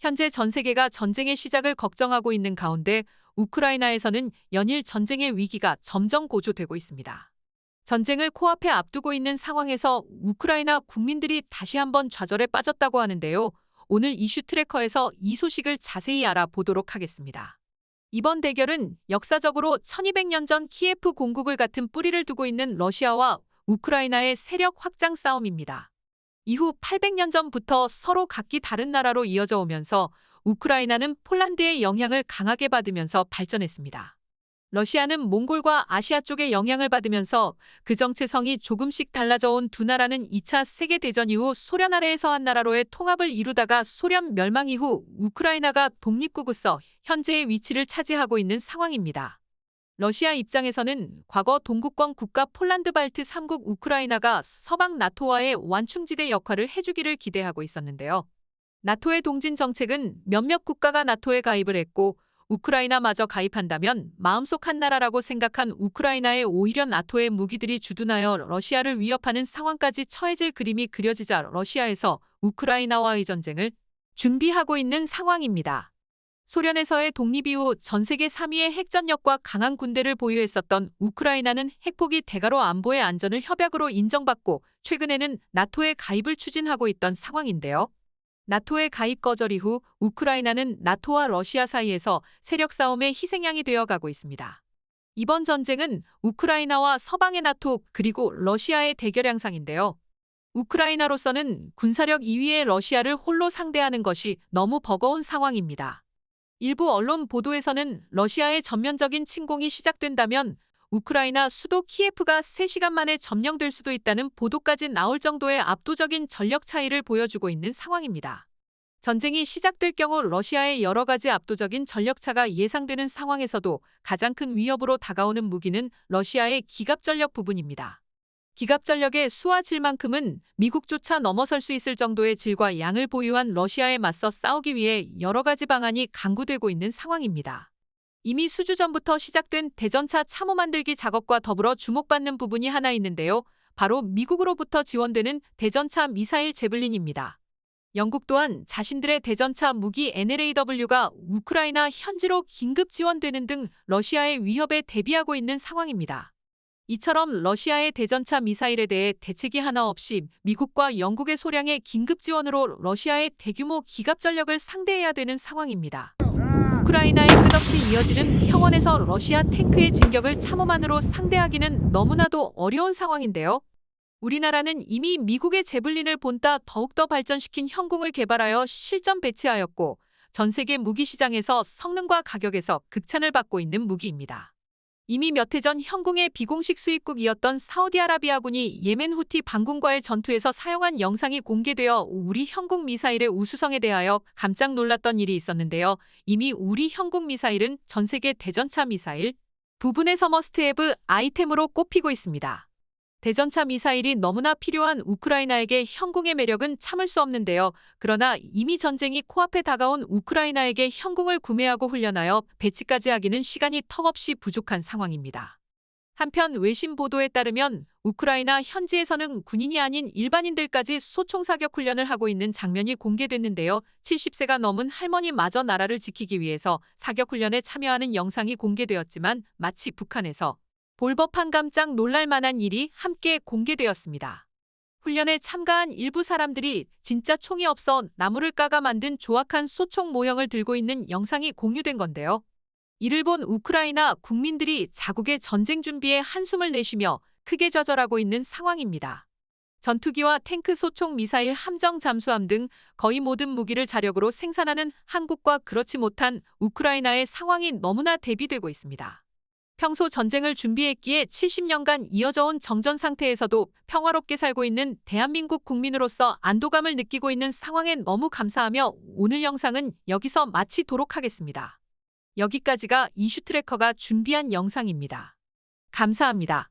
현재 전 세계가 전쟁의 시작을 걱정하고 있는 가운데 우크라이나에서는 연일 전쟁의 위기가 점점 고조되고 있습니다. 전쟁을 코앞에 앞두고 있는 상황에서 우크라이나 국민들이 다시 한번 좌절에 빠졌다고 하는데요. 오늘 이슈 트래커에서 이 소식을 자세히 알아보도록 하겠습니다. 이번 대결은 역사적으로 1200년 전 키예프 공국을 같은 뿌리를 두고 있는 러시아와 우크라이나의 세력 확장 싸움입니다. 이후 800년 전부터 서로 각기 다른 나라로 이어져 오면서 우크라이나는 폴란드의 영향을 강하게 받으면서 발전했습니다. 러시아는 몽골과 아시아 쪽의 영향을 받으면서 그 정체성이 조금씩 달라져 온 두 나라는 2차 세계대전 이후 소련 아래에서 한 나라로의 통합을 이루다가 소련 멸망 이후 우크라이나가 독립국으로서 현재의 위치를 차지하고 있는 상황입니다. 러시아 입장에서는 과거 동구권 국가 폴란드 발트 3국 우크라이나가 서방 나토와의 완충지대 역할을 해주기를 기대하고 있었는데요. 나토의 동진 정책은 몇몇 국가가 나토에 가입을 했고 우크라이나마저 가입한다면 마음속 한 나라라고 생각한 우크라이나에 오히려 나토의 무기들이 주둔하여 러시아를 위협하는 상황까지 처해질 그림이 그려지자 러시아에서 우크라이나와의 전쟁을 준비하고 있는 상황입니다. 소련에서의 독립 이후 전 세계 3위의 핵전력과 강한 군대를 보유했었던 우크라이나는 핵포기 대가로 안보의 안전을 협약으로 인정받고 최근에는 나토에 가입을 추진하고 있던 상황인데요. 나토의 가입 거절 이후 우크라이나는 나토와 러시아 사이에서 세력 싸움의 희생양이 되어가고 있습니다. 이번 전쟁은 우크라이나와 서방의 나토 그리고 러시아의 대결 양상인데요. 우크라이나로서는 군사력 2위의 러시아를 홀로 상대하는 것이 너무 버거운 상황입니다. 일부 언론 보도에서는 러시아의 전면적인 침공이 시작된다면 우크라이나 수도 키예프가 3시간 만에 점령될 수도 있다는 보도까지 나올 정도의 압도적인 전력 차이를 보여주고 있는 상황입니다. 전쟁이 시작될 경우 러시아의 여러 가지 압도적인 전력차가 예상되는 상황에서도 가장 큰 위협으로 다가오는 무기는 러시아의 기갑전력 부분입니다. 기갑전력의 수와 질만큼은 미국조차 넘어설 수 있을 정도의 질과 양을 보유한 러시아에 맞서 싸우기 위해 여러 가지 방안이 강구되고 있는 상황입니다. 이미 수주 전부터 시작된 대전차 참호 만들기 작업과 더불어 주목받는 부분이 하나 있는데요. 바로 미국으로부터 지원되는 대전차 미사일 제블린입니다. 영국 또한 자신들의 대전차 무기 NLAW가 우크라이나 현지로 긴급 지원되는 등 러시아의 위협에 대비하고 있는 상황입니다. 이처럼 러시아의 대전차 미사일에 대해 대책이 하나 없이 미국과 영국의 소량의 긴급 지원으로 러시아의 대규모 기갑 전력을 상대해야 되는 상황입니다. 우크라이나의 끝없이 이어지는 평원에서 러시아 탱크의 진격을 참호만으로 상대하기는 너무나도 어려운 상황인데요. 우리나라는 이미 미국의 제블린을 본따 더욱더 발전시킨 형궁을 개발하여 실전 배치하였고 전 세계 무기 시장에서 성능과 가격에서 극찬을 받고 있는 무기입니다. 이미 몇 해 전 형궁의 비공식 수입국이었던 사우디아라비아군이 예멘 후티 반군과의 전투에서 사용한 영상이 공개되어 우리 형궁 미사일의 우수성에 대하여 깜짝 놀랐던 일이 있었는데요. 이미 우리 형궁 미사일은 전 세계 대전차 미사일 부분에서 머스트헤브 아이템으로 꼽히고 있습니다. 대전차 미사일이 너무나 필요한 우크라이나에게 형궁의 매력은 참을 수 없는데요. 그러나 이미 전쟁이 코앞에 다가온 우크라이나에게 형궁을 구매하고 훈련하여 배치까지 하기는 시간이 턱없이 부족한 상황입니다. 한편 외신 보도에 따르면 우크라이나 현지에서는 군인이 아닌 일반인들까지 소총 사격 훈련을 하고 있는 장면이 공개됐는데요. 70세가 넘은 할머니마저 나라를 지키기 위해서 사격 훈련에 참여하는 영상이 공개되었지만 마치 북한에서 볼 법한 깜짝 놀랄 만한 일이 함께 공개되었습니다. 훈련에 참가한 일부 사람들이 진짜 총이 없어 나무를 까가 만든 조악한 소총 모형을 들고 있는 영상이 공유된 건데요. 이를 본 우크라이나 국민들이 자국의 전쟁 준비에 한숨을 내쉬며 크게 좌절하고 있는 상황입니다. 전투기와 탱크, 소총, 미사일, 함정, 잠수함 등 거의 모든 무기를 자력으로 생산하는 한국과 그렇지 못한 우크라이나의 상황이 너무나 대비되고 있습니다. 평소 전쟁을 준비했기에 70년간 이어져 온 정전 상태에서도 평화롭게 살고 있는 대한민국 국민으로서 안도감을 느끼고 있는 상황에 너무 감사하며 오늘 영상은 여기서 마치도록 하겠습니다. 여기까지가 이슈 트래커가 준비한 영상입니다. 감사합니다.